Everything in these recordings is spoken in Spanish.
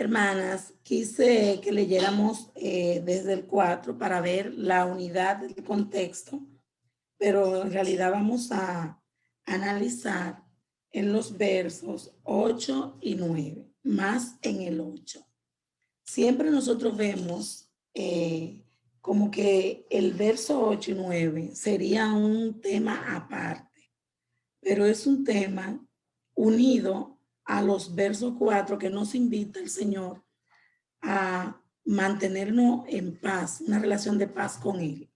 Hermanas, quise que leyéramos desde el 4 para ver la unidad del contexto, pero en realidad vamos a analizar en los versos 8 y 9, más en el 8. Siempre nosotros vemos como que el verso 8 y 9 sería un tema aparte, pero es un tema unido a los versos 4 que nos invita el Señor a mantenernos en paz, una relación de paz con Él.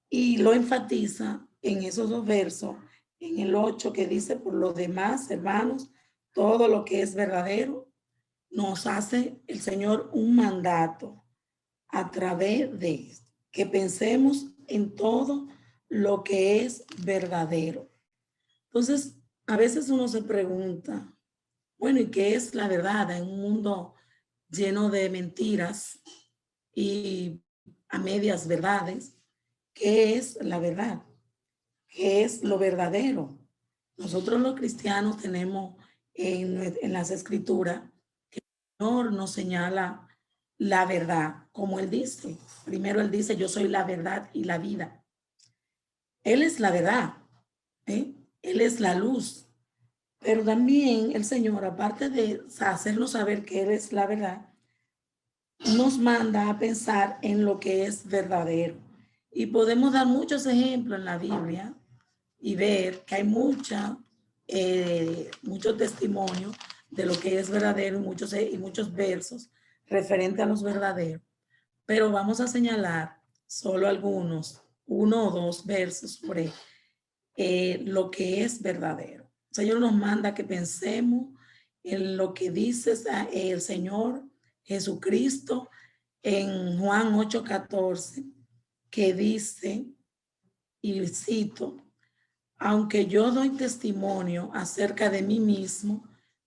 Y lo enfatiza en esos dos versos, en el 8 que dice, por lo demás, hermanos, todo lo que es verdadero, nos hace el Señor un mandato a través de esto, que pensemos en todo lo que es verdadero. Entonces, a veces uno se pregunta, bueno, ¿y qué es la verdad en un mundo lleno de mentiras y a medias verdades? ¿Qué es la verdad? ¿Qué es lo verdadero? Nosotros los cristianos tenemos en las escrituras que el Señor nos señala la verdad, como Él dice. Primero Él dice, yo soy la verdad y la vida. Él es la verdad, ¿eh? Él es la luz. Pero también el Señor, aparte de hacernos saber que Él es la verdad, nos manda a pensar en lo que es verdadero. Y podemos dar muchos ejemplos en la Biblia y ver que hay mucho testimonio de lo que es verdadero y muchos versos referentes a los verdaderos. Pero vamos a señalar solo algunos, uno o dos versos sobre lo que es verdadero. El Señor nos manda que pensemos en lo que dice el Señor Jesucristo en Juan 8:14, que dice, y cito, aunque yo doy testimonio acerca de mí mismo,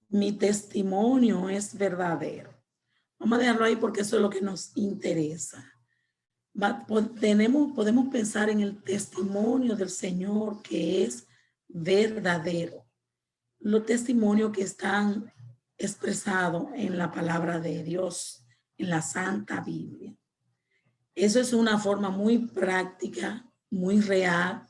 mi testimonio es verdadero. Vamos a dejarlo ahí porque eso es lo que nos interesa. Podemos pensar en el testimonio del Señor que es verdadero. Los testimonios que están expresados en la palabra de Dios, en la Santa Biblia. Eso es una forma muy práctica, muy real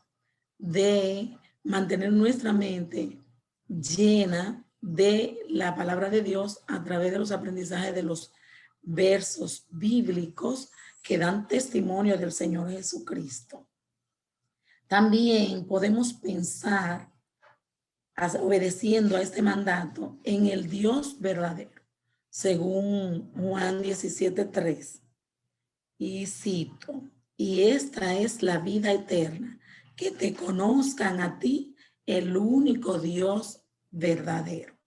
de mantener nuestra mente llena de la palabra de Dios a través de los aprendizajes de los versos bíblicos que dan testimonio del Señor Jesucristo. También podemos pensar, obedeciendo a este mandato, en el Dios verdadero, según Juan 17:3. Y cito, y esta es la vida eterna, que te conozcan a ti, el único Dios verdadero.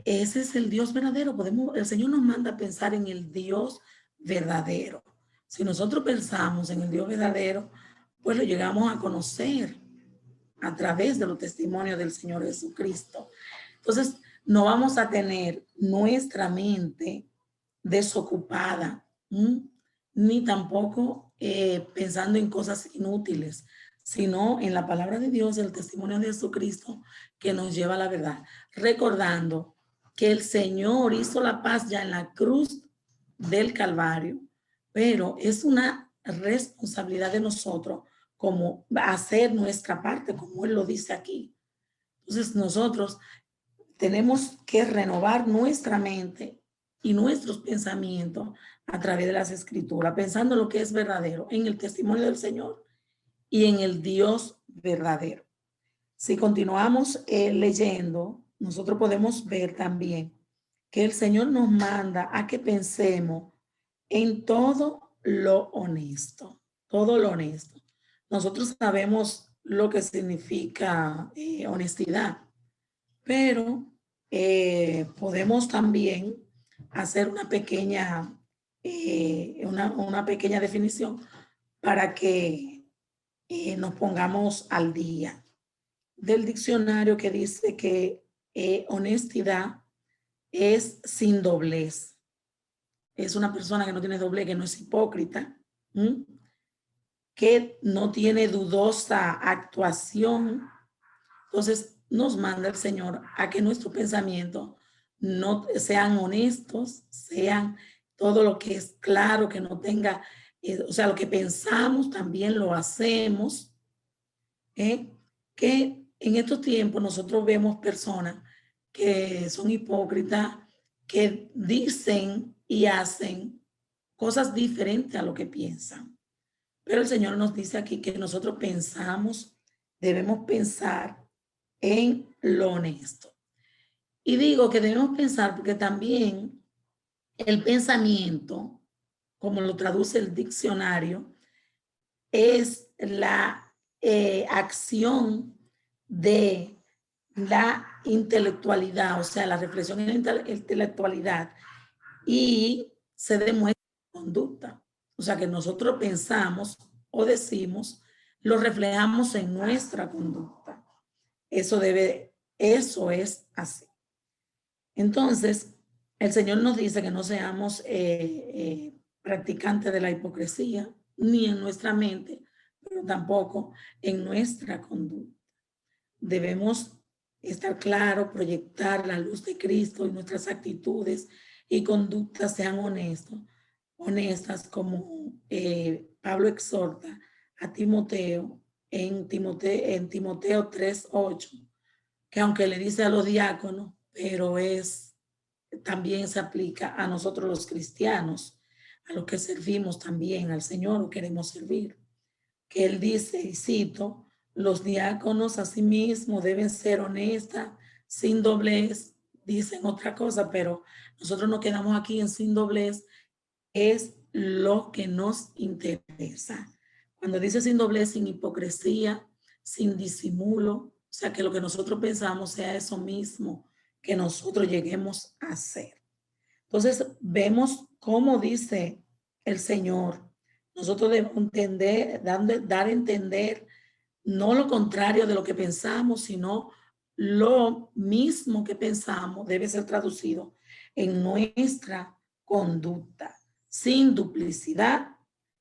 Ese es el Dios verdadero. El Señor nos manda a pensar en el Dios verdadero. Si nosotros pensamos en el Dios verdadero, pues lo llegamos a conocer a través de los testimonios del Señor Jesucristo. Entonces, no vamos a tener nuestra mente desocupada, ni tampoco pensando en cosas inútiles, sino en la palabra de Dios, el testimonio de Jesucristo que nos lleva a la verdad, recordando que el Señor hizo la paz ya en la cruz del Calvario, pero es una responsabilidad de nosotros como hacer nuestra parte, como Él lo dice aquí. Entonces nosotros tenemos que renovar nuestra mente y nuestros pensamientos a través de las escrituras, pensando lo que es verdadero, en el testimonio del Señor y en el Dios verdadero. Si continuamos leyendo, nosotros podemos ver también que el Señor nos manda a que pensemos en todo lo honesto, todo lo honesto. Nosotros sabemos lo que significa honestidad, pero podemos también hacer una pequeña definición para que nos pongamos al día. Del diccionario que dice que honestidad es sin doblez. Es una persona que no tiene doblez, que no es hipócrita, que no tiene dudosa actuación. Entonces nos manda el Señor a que nuestro pensamiento no sean honestos, sean todo lo que es claro, que no tenga, o sea, lo que pensamos también lo hacemos, que en estos tiempos nosotros vemos personas que son hipócritas, que dicen y hacen cosas diferentes a lo que piensan. Pero el Señor nos dice aquí que nosotros debemos pensar en lo honesto. Y digo que debemos pensar porque también el pensamiento, como lo traduce el diccionario, es la acción de la intelectualidad, o sea, la reflexión en la intelectualidad, y se demuestra conducta. O sea, que nosotros pensamos o decimos, lo reflejamos en nuestra conducta. Eso es así. Entonces, el Señor nos dice que no seamos practicantes de la hipocresía, ni en nuestra mente, pero tampoco en nuestra conducta. Debemos estar claros, proyectar la luz de Cristo y nuestras actitudes y conductas sean honestas como Pablo exhorta a Timoteo en Timoteo 3:8, que aunque le dice a los diáconos, pero también se aplica a nosotros los cristianos, a los que servimos también al Señor o queremos servir, que él dice, y cito, los diáconos asimismo deben ser honestas, sin doblez, dicen otra cosa, pero nosotros nos quedamos aquí en sin doblez, es lo que nos interesa. Cuando dice sin doblez, sin hipocresía, sin disimulo, o sea, que lo que nosotros pensamos sea eso mismo que nosotros lleguemos a hacer. Entonces, vemos cómo dice el Señor. Nosotros debemos entender, dar a entender no lo contrario de lo que pensamos, sino lo mismo que pensamos debe ser traducido en nuestra conducta, sin duplicidad,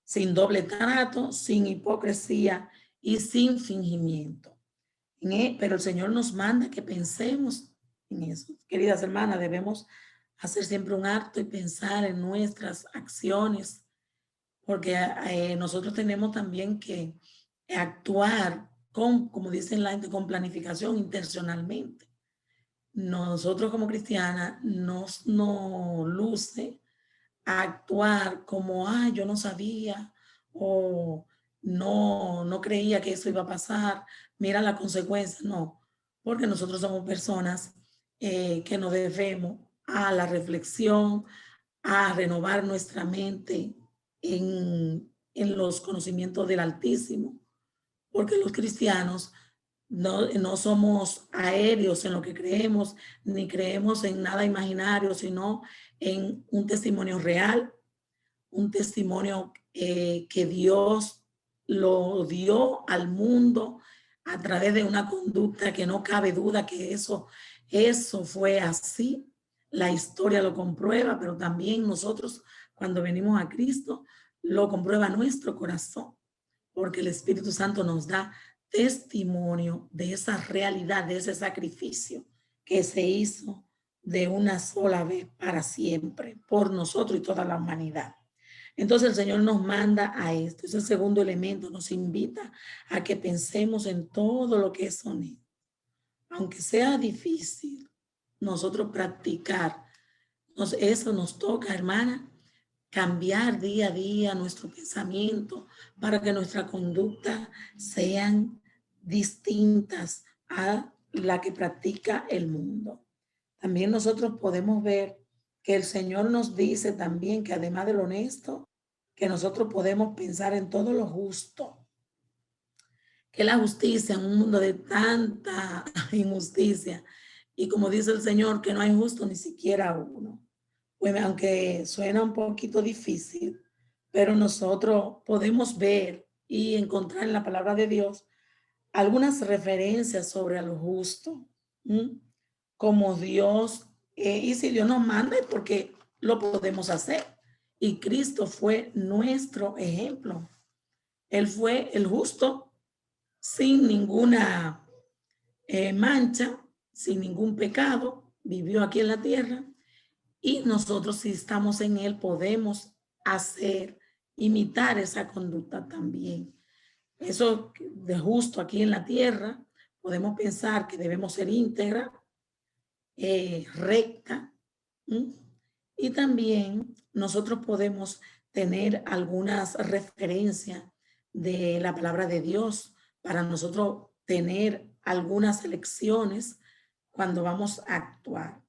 sin doble trato, sin hipocresía y sin fingimiento. Pero el Señor nos manda que pensemos en eso. Queridas hermanas, debemos hacer siempre un acto y pensar en nuestras acciones, porque nosotros tenemos también que actuar como dicen la gente, con planificación intencionalmente. Nosotros como cristianas nos luce actuar como, yo no sabía o no creía que eso iba a pasar, mira la consecuencia, no, porque nosotros somos personas que nos debemos a la reflexión, a renovar nuestra mente en los conocimientos del Altísimo, porque los cristianos no somos aéreos en lo que creemos, ni creemos en nada imaginario, sino en un testimonio real, un testimonio que Dios lo dio al mundo a través de una conducta que no cabe duda que eso fue así. La historia lo comprueba, pero también nosotros cuando venimos a Cristo lo comprueba nuestro corazón, porque el Espíritu Santo nos da testimonio de esa realidad, de ese sacrificio que se hizo de una sola vez para siempre, por nosotros y toda la humanidad. Entonces el Señor nos manda a esto. Ese segundo elemento nos invita a que pensemos en todo lo que es honesto. Aunque sea difícil nosotros practicar, eso nos toca, hermana, cambiar día a día nuestro pensamiento para que nuestra conducta sean distintas a la que practica el mundo. También nosotros podemos ver que el Señor nos dice también que además de lo honesto, que nosotros podemos pensar en todo lo justo, que la justicia en un mundo de tanta injusticia, y como dice el Señor, que no hay justo ni siquiera uno. Pues aunque suena un poquito difícil, pero nosotros podemos ver y encontrar en la palabra de Dios algunas referencias sobre lo justo, como Dios, y si Dios nos manda es porque lo podemos hacer. Y Cristo fue nuestro ejemplo. Él fue el justo sin ninguna mancha, sin ningún pecado, vivió aquí en la tierra, y nosotros, si estamos en él, podemos imitar esa conducta también. Eso de justo aquí en la tierra, podemos pensar que debemos ser íntegra, recta, ¿m? Y también nosotros podemos tener algunas referencias de la palabra de Dios para nosotros tener algunas elecciones cuando vamos a actuar.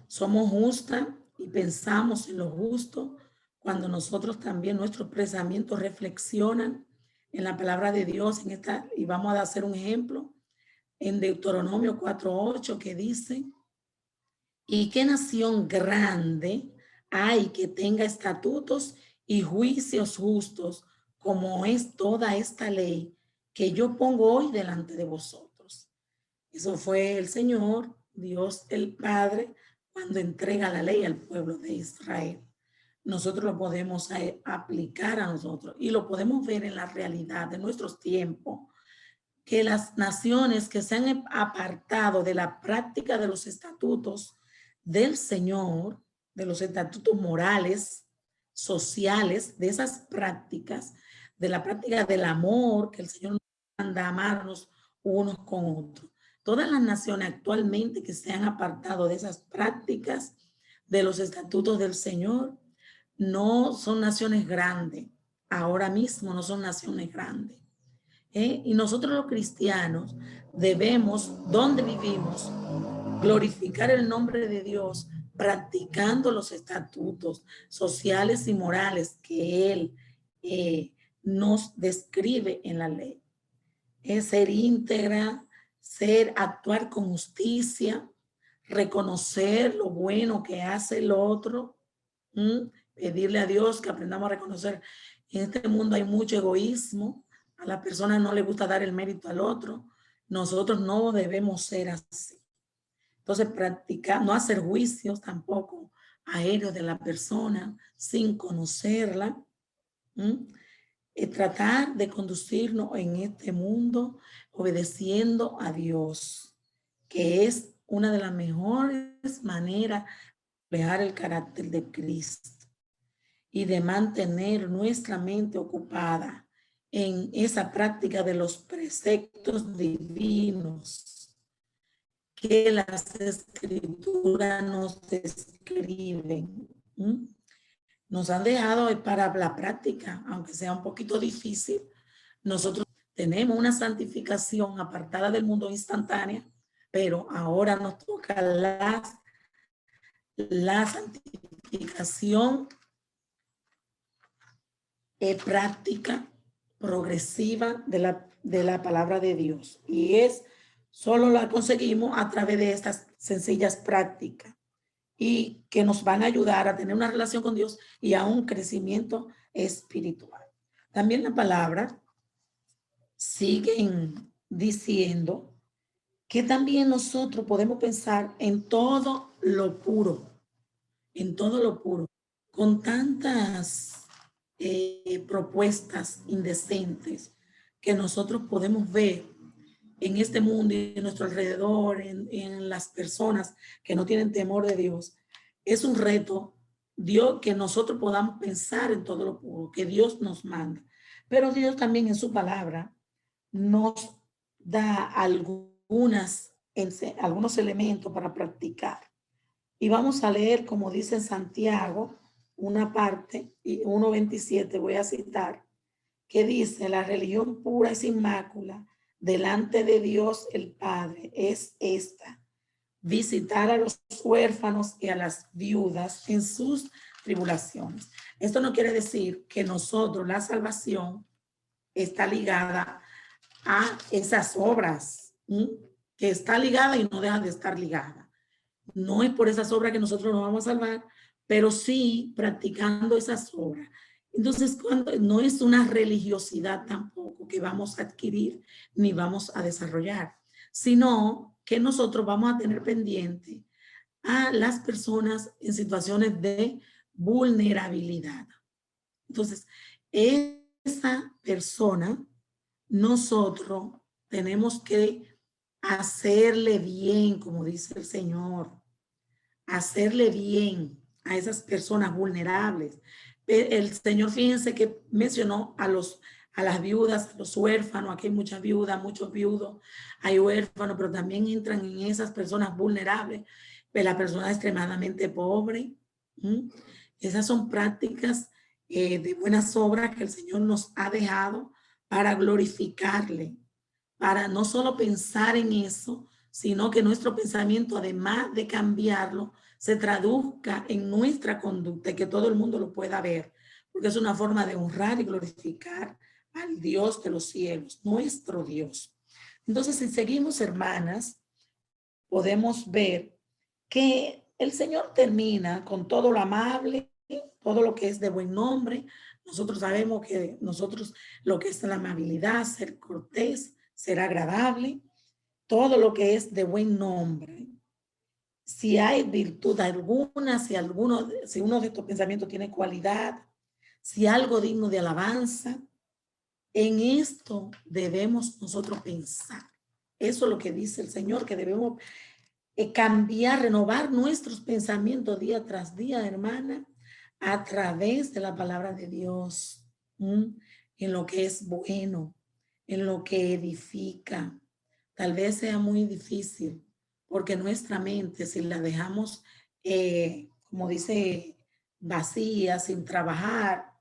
Somos justas y pensamos en lo justo cuando nosotros también nuestros pensamientos reflexionan en la palabra de Dios y vamos a hacer un ejemplo en Deuteronomio 4:8 que dice: ¿y qué nación grande hay que tenga estatutos y juicios justos como es toda esta ley que yo pongo hoy delante de vosotros? Eso fue el Señor, Dios el Padre, cuando entrega la ley al pueblo de Israel. Nosotros lo podemos aplicar a nosotros y lo podemos ver en la realidad de nuestros tiempos, que las naciones que se han apartado de la práctica de los estatutos del Señor, de los estatutos morales, sociales, de esas prácticas, de la práctica del amor que el Señor nos manda a amarnos unos con otros. Todas las naciones actualmente que se han apartado de esas prácticas, de los estatutos del Señor, no son naciones grandes. Ahora mismo no son naciones grandes. Y nosotros los cristianos debemos, donde vivimos, glorificar el nombre de Dios, practicando los estatutos sociales y morales que Él nos describe en la ley. Es ser íntegra, actuar con justicia, reconocer lo bueno que hace el otro, pedirle a Dios que aprendamos a reconocer. En este mundo hay mucho egoísmo, a la persona no le gusta dar el mérito al otro. Nosotros no debemos ser así. Entonces, practicar, no hacer juicios tampoco aéreos de la persona sin conocerla. Tratar de conducirnos en este mundo obedeciendo a Dios, que es una de las mejores maneras de reflejar el carácter de Cristo y de mantener nuestra mente ocupada en esa práctica de los preceptos divinos que las escrituras nos describen. Nos han dejado para la práctica, aunque sea un poquito difícil. Nosotros tenemos una santificación apartada del mundo instantánea, pero ahora nos toca la santificación práctica, progresiva de la palabra de Dios. Y solo la conseguimos a través de estas sencillas prácticas y que nos van a ayudar a tener una relación con Dios y a un crecimiento espiritual. También la palabra siguen diciendo que también nosotros podemos pensar en todo lo puro, con tantas propuestas indecentes que nosotros podemos ver en este mundo y en nuestro alrededor, en las personas que no tienen temor de Dios. Es un reto, Dios, que nosotros podamos pensar en todo lo puro que Dios nos manda. Pero Dios también en su palabra nos da algunos elementos para practicar. Y vamos a leer, como dice en Santiago, una parte, 1:27, voy a citar, que dice: la religión pura y sin mácula delante de Dios el Padre es esta: visitar a los huérfanos y a las viudas en sus tribulaciones. Esto no quiere decir que nosotros, la salvación está ligada a esas obras, que está ligada y no deja de estar ligada. No es por esas obras que nosotros nos vamos a salvar, pero sí practicando esas obras. Entonces, no es una religiosidad tampoco que vamos a adquirir ni vamos a desarrollar, sino que nosotros vamos a tener pendiente a las personas en situaciones de vulnerabilidad. Entonces, esa persona, nosotros tenemos que hacerle bien, como dice el Señor. hacerle bien a esas personas vulnerables. El Señor, fíjense que mencionó a las viudas, a los huérfanos. Aquí hay muchas viudas, muchos viudos, hay huérfanos, pero también entran en esas personas vulnerables, pues la persona extremadamente pobre. Esas son prácticas de buenas obras que el Señor nos ha dejado para glorificarle, para no solo pensar en eso, sino que nuestro pensamiento, además de cambiarlo, se traduzca en nuestra conducta y que todo el mundo lo pueda ver, porque es una forma de honrar y glorificar al Dios de los cielos, nuestro Dios. Entonces, si seguimos, hermanas, podemos ver que el Señor termina con todo lo amable, todo lo que es de buen nombre. Nosotros sabemos que nosotros lo que es la amabilidad, ser cortés, ser agradable, todo lo que es de buen nombre. Si hay virtud alguna, si uno de estos pensamientos tiene cualidad, si algo digno de alabanza, en esto debemos nosotros pensar. Eso es lo que dice el Señor, que debemos cambiar, renovar nuestros pensamientos día tras día, hermana, a través de la palabra de Dios, en lo que es bueno, en lo que edifica. Tal vez sea muy difícil, porque nuestra mente, si la dejamos, como dice, vacía, sin trabajar,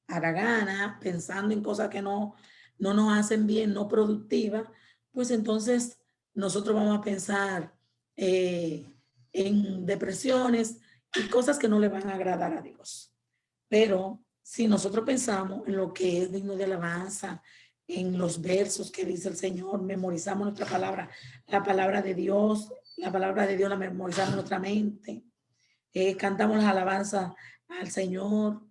haragana, pensando en cosas que no nos hacen bien, no productivas, pues entonces nosotros vamos a pensar en depresiones y cosas que no le van a agradar a Dios. Pero si nosotros pensamos en lo que es digno de alabanza, en los versos que dice el Señor, memorizamos nuestra palabra, la palabra de Dios, la memorizamos en nuestra mente, cantamos las alabanzas al Señor,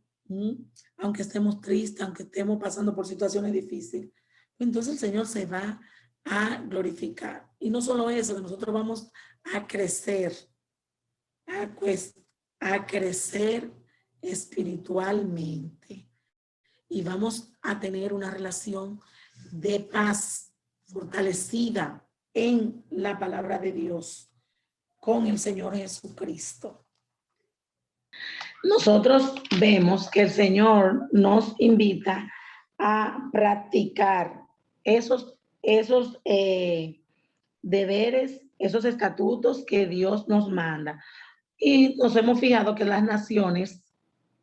aunque estemos tristes, aunque estemos pasando por situaciones difíciles, entonces el Señor se va a glorificar. Y no solo eso, que nosotros vamos a crecer, a crecer espiritualmente y vamos a tener una relación de paz fortalecida en la palabra de Dios con el Señor Jesucristo. Nosotros vemos que el Señor nos invita a practicar esos deberes, esos estatutos que Dios nos manda. Y nos hemos fijado que las naciones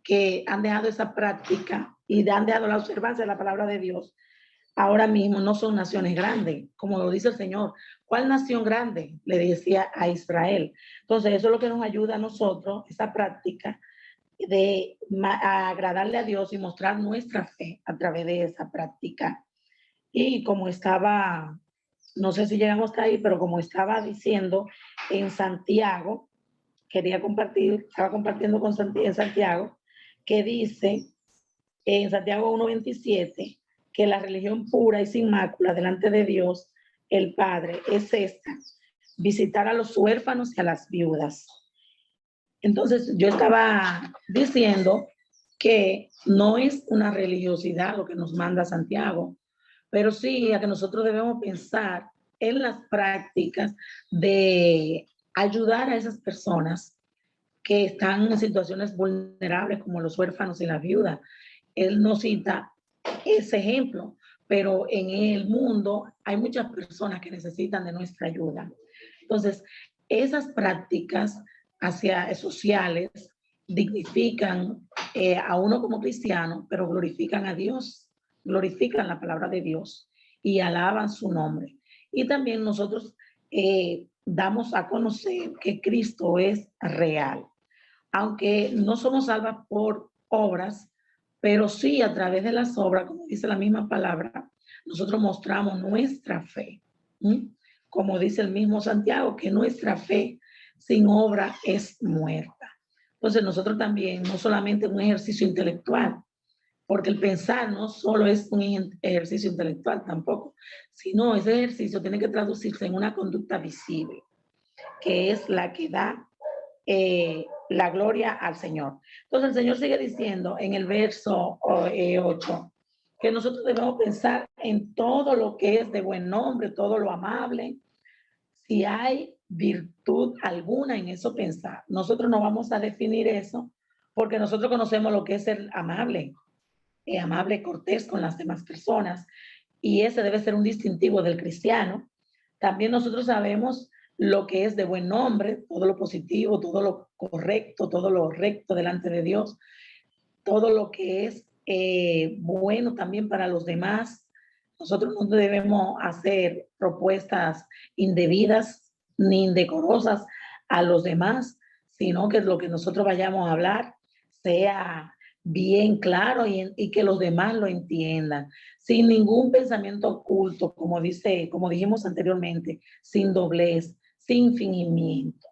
que han dejado esa práctica y han dejado la observancia de la palabra de Dios, ahora mismo no son naciones grandes, como lo dice el Señor. ¿Cuál nación grande? Le decía a Israel. Entonces, eso es lo que nos ayuda a nosotros, esa práctica de agradarle a Dios y mostrar nuestra fe a través de esa práctica. Y como estaba, no sé si llegamos hasta ahí, pero como estaba diciendo en Santiago, estaba compartiendo en Santiago, que dice en Santiago 1:27, que la religión pura y sin mácula delante de Dios, el Padre, es esta: visitar a los huérfanos y a las viudas. Entonces yo estaba diciendo que no es una religiosidad lo que nos manda Santiago, pero sí a que nosotros debemos pensar en las prácticas de ayudar a esas personas que están en situaciones vulnerables como los huérfanos y las viudas. Él nos cita ese ejemplo, pero en el mundo hay muchas personas que necesitan de nuestra ayuda. Entonces, esas prácticas sociales dignifican a uno como cristiano, pero glorifican a Dios, glorifican la palabra de Dios y alaban su nombre. Y también nosotros damos a conocer que Cristo es real. Aunque no somos salvas por obras, pero sí a través de las obras, como dice la misma palabra, nosotros mostramos nuestra fe. Como dice el mismo Santiago, que nuestra fe sin obra es muerta. Entonces nosotros también, no solamente un ejercicio intelectual, porque el pensar no solo es un ejercicio intelectual tampoco, sino ese ejercicio tiene que traducirse en una conducta visible, que es la que da la gloria al Señor. Entonces el Señor sigue diciendo en el verso 8 que nosotros debemos pensar en todo lo que es de buen nombre, todo lo amable. Si hay virtud alguna en eso pensar. Nosotros no vamos a definir eso porque nosotros conocemos lo que es ser amable, amable, cortés con las demás personas, y ese debe ser un distintivo del cristiano. También nosotros sabemos lo que es de buen nombre, todo lo positivo, todo lo correcto, todo lo recto delante de Dios, todo lo que es bueno también para los demás. Nosotros no debemos hacer propuestas indebidas ni indecorosas a los demás, sino que lo que nosotros vayamos a hablar sea bien claro y que los demás lo entiendan, sin ningún pensamiento oculto, como dijimos anteriormente, sin doblez, sin fingimiento.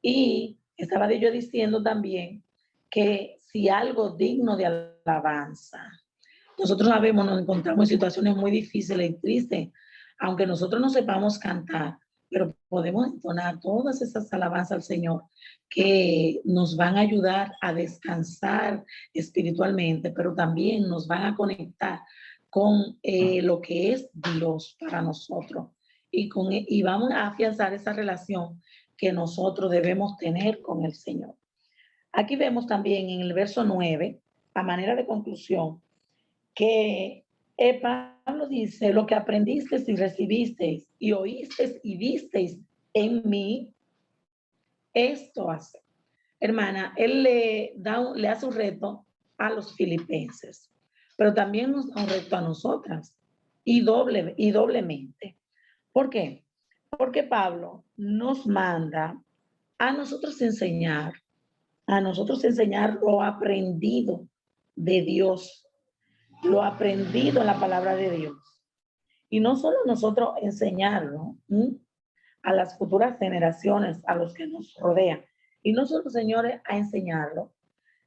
Y estaba yo diciendo también que si algo digno de alabanza, nosotros sabemos, nos encontramos en situaciones muy difíciles y tristes, aunque nosotros no sepamos cantar, pero podemos entonar todas esas alabanzas al Señor que nos van a ayudar a descansar espiritualmente, pero también nos van a conectar con lo que es Dios para nosotros y vamos a afianzar esa relación que nosotros debemos tener con el Señor. Aquí vemos también en el verso 9, a manera de conclusión, que Pablo dice, lo que aprendisteis y recibisteis y oísteis y visteis en mí, esto hace. Hermana, él le hace un reto a los filipenses, pero también nos da un reto a nosotras y doblemente. ¿Por qué? Porque Pablo nos manda a nosotros enseñar lo aprendido de Dios, lo aprendido en la palabra de Dios. Y no solo nosotros enseñarlo a las futuras generaciones, a los que nos rodean, y no solo, señores, a enseñarlo,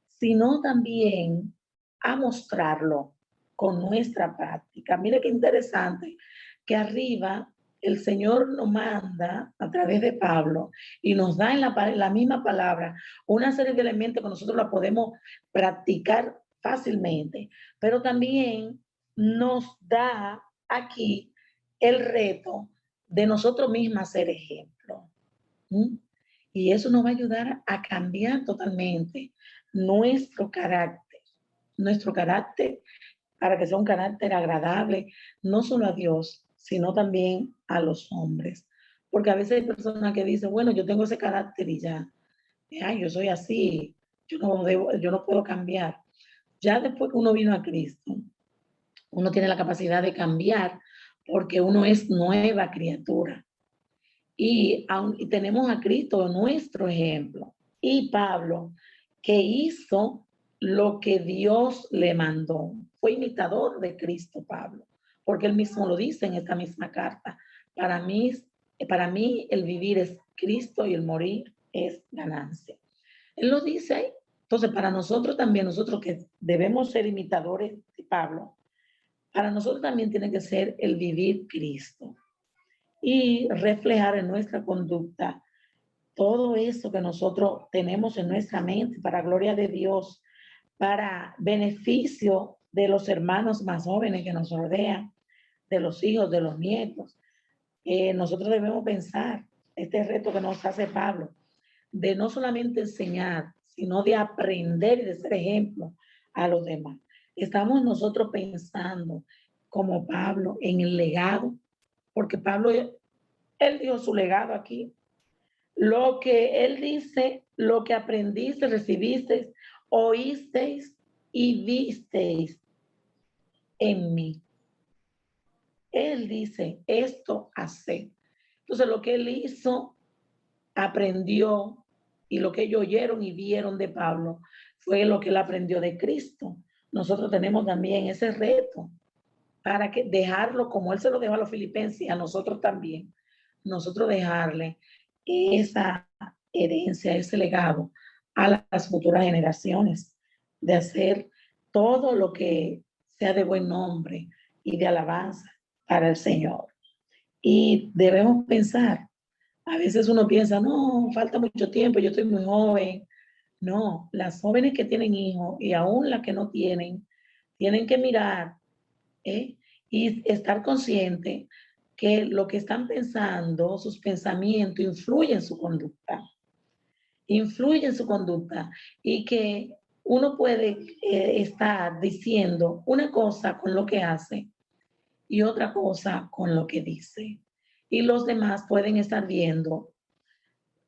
sino también a mostrarlo con nuestra práctica. Mire qué interesante que arriba el Señor nos manda a través de Pablo y nos da en la misma palabra una serie de elementos que nosotros la podemos practicar fácilmente, pero también nos da aquí el reto de nosotros mismos ser ejemplo. ¿Mm? Y eso nos va a ayudar a cambiar totalmente nuestro carácter para que sea un carácter agradable, no solo a Dios, sino también a los hombres. Porque a veces hay personas que dicen, bueno, yo tengo ese carácter y ya, yo soy así, yo no puedo cambiar. Ya después que uno vino a Cristo, uno tiene la capacidad de cambiar porque uno es nueva criatura. Y tenemos a Cristo nuestro ejemplo. Y Pablo, que hizo lo que Dios le mandó. Fue imitador de Cristo, Pablo, porque él mismo lo dice en esta misma carta. Para mí el vivir es Cristo y el morir es ganancia. Él lo dice ahí. Entonces, para nosotros también, nosotros que debemos ser imitadores de Pablo, para nosotros también tiene que ser el vivir Cristo y reflejar en nuestra conducta todo eso que nosotros tenemos en nuestra mente para gloria de Dios, para beneficio de los hermanos más jóvenes que nos rodean, de los hijos, de los nietos. Nosotros debemos pensar este reto que nos hace Pablo, de no solamente enseñar, sino de aprender y de ser ejemplo a los demás. Estamos nosotros pensando como Pablo en el legado, porque Pablo, él dio su legado aquí. Lo que él dice, lo que aprendiste, recibisteis, oísteis y visteis en mí. Él dice, esto hace. Entonces, lo que él hizo, aprendió, y lo que ellos oyeron y vieron de Pablo fue lo que él aprendió de Cristo. Nosotros tenemos también ese reto para que dejarlo como él se lo dejó a los filipenses y a nosotros también, nosotros dejarle esa herencia, ese legado a las futuras generaciones, de hacer todo lo que sea de buen nombre y de alabanza para el Señor. Y debemos pensar, a veces uno piensa, no, falta mucho tiempo, yo estoy muy joven. No, las jóvenes que tienen hijos y aún las que no tienen, tienen que mirar, ¿eh? Y estar consciente que lo que están pensando, sus pensamientos, influye en su conducta y que uno puede estar diciendo una cosa con lo que hace y otra cosa con lo que dice. Y los demás pueden estar viendo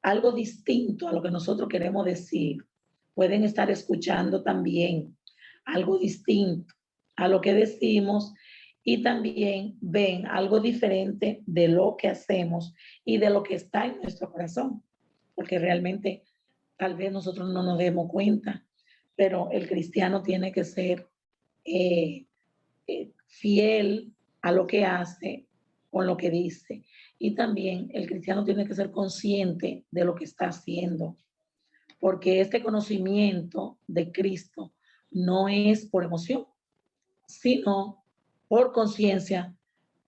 algo distinto a lo que nosotros queremos decir. Pueden estar escuchando también algo distinto a lo que decimos y también ven algo diferente de lo que hacemos y de lo que está en nuestro corazón, porque realmente tal vez nosotros no nos demos cuenta, pero el cristiano tiene que ser eh, fiel a lo que hace con lo que dice. Y también el cristiano tiene que ser consciente de lo que está haciendo, porque este conocimiento de Cristo no es por emoción, sino por conciencia,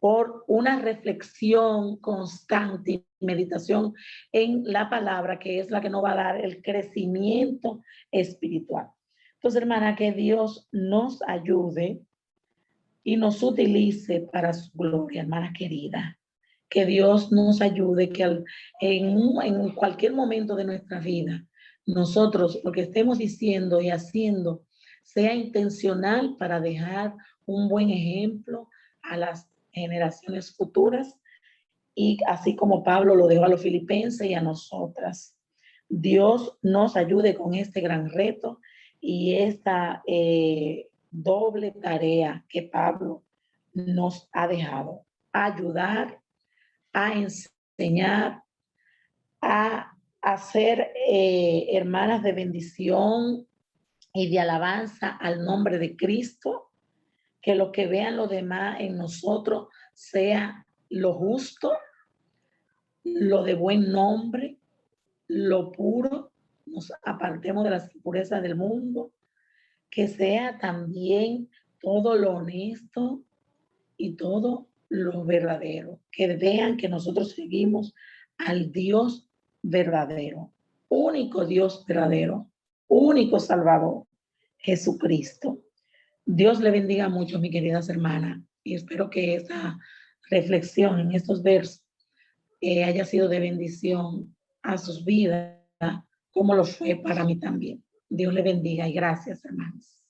por una reflexión constante y meditación en la palabra, que es la que nos va a dar el crecimiento espiritual. Entonces, hermana, que Dios nos ayude y nos utilice para su gloria, hermana querida. Que Dios nos ayude, que en cualquier momento de nuestra vida, nosotros lo que estemos diciendo y haciendo sea intencional para dejar un buen ejemplo a las generaciones futuras y así como Pablo lo dejó a los filipenses y a nosotras. Dios nos ayude con este gran reto y esta doble tarea que Pablo nos ha dejado: ayudar, a enseñar, a ser hermanas de bendición y de alabanza al nombre de Cristo, que lo que vean los demás en nosotros sea lo justo, lo de buen nombre, lo puro, nos apartemos de las impurezas del mundo, que sea también todo lo honesto y todo lo verdadero, que vean que nosotros seguimos al Dios verdadero, único Dios verdadero, único Salvador, Jesucristo. Dios le bendiga mucho, mis queridas hermanas, y espero que esta reflexión en estos versos haya sido de bendición a sus vidas, como lo fue para mí también. Dios le bendiga y gracias, hermanos.